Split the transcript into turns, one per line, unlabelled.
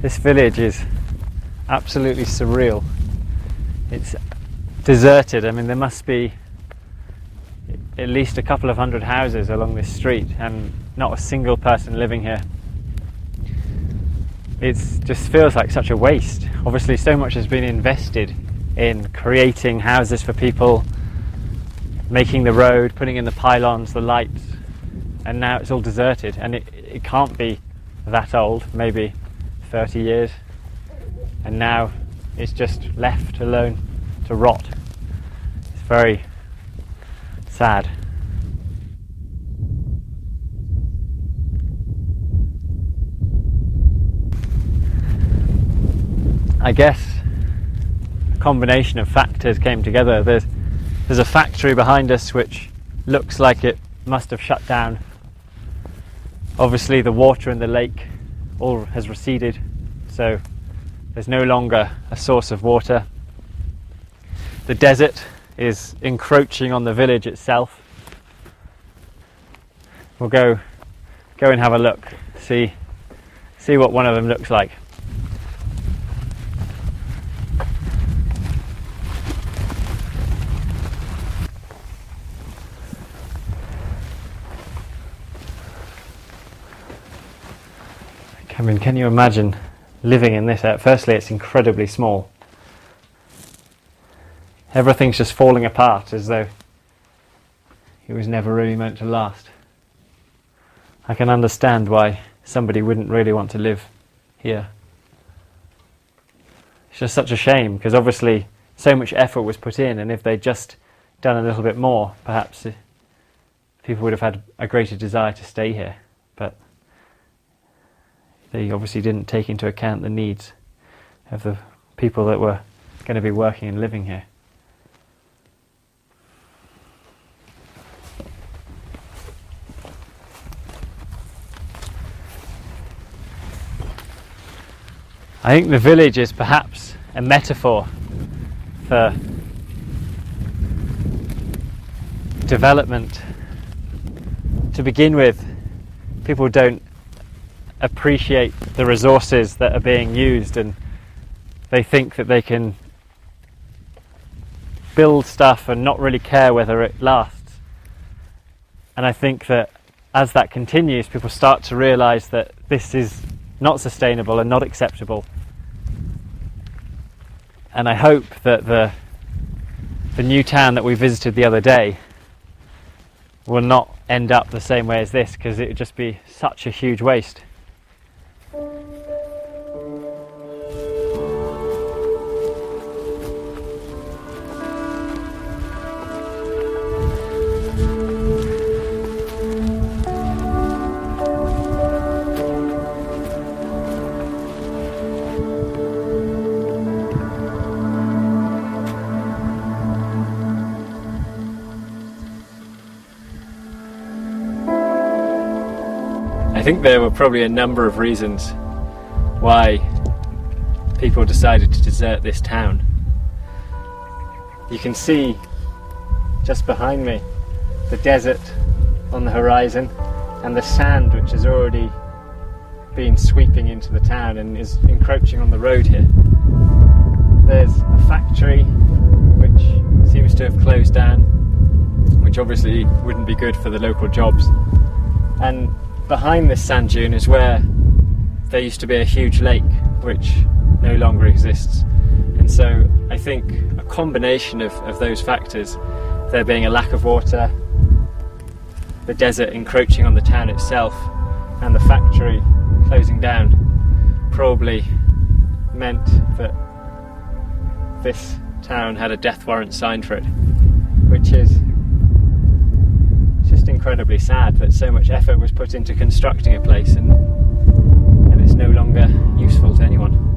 This village is absolutely surreal. It's deserted. I mean, there must be at least a couple of hundred houses along this street and not a single person living here. It just feels like such a waste. Obviously so much has been invested in creating houses for people, making the road, putting in the pylons, the lights, and now it's all deserted. And it can't be that old, maybe 30 years, and now it's just left alone to rot. It's very sad. I guess a combination of factors came together. There's a factory behind us which looks like it must have shut down. Obviously the water in the lake all has receded, so there's no longer a source of water. The desert is encroaching on the village itself. We'll go and have a look, see what one of them looks like. I mean, can you imagine living in this? Firstly, it's incredibly small. Everything's just falling apart as though it was never really meant to last. I can understand why somebody wouldn't really want to live here. It's just such a shame, because obviously so much effort was put in, and if they'd just done a little bit more, perhaps people would have had a greater desire to stay here. But they obviously didn't take into account the needs of the people that were going to be working and living here. I think the village is perhaps a metaphor for development. To begin with, people don't appreciate the resources that are being used, and they think that they can build stuff and not really care whether it lasts. And I think that as that continues, people start to realise that this is not sustainable and not acceptable. And I hope that the new town that we visited the other day will not end up the same way as this, because it would just be such a huge waste. I think there were probably a number of reasons why people decided to desert this town. You can see just behind me the desert on the horizon and the sand which has already been sweeping into the town and is encroaching on the road here. There's a factory which seems to have closed down, which obviously wouldn't be good for the local jobs. And behind this sand dune is where there used to be a huge lake which no longer exists. And so I think a combination of those factors, there being a lack of water, the desert encroaching on the town itself, and the factory closing down, probably meant that this town had a death warrant signed for it, which is just incredibly sad that so much effort was put into constructing a place and it's no longer useful to anyone.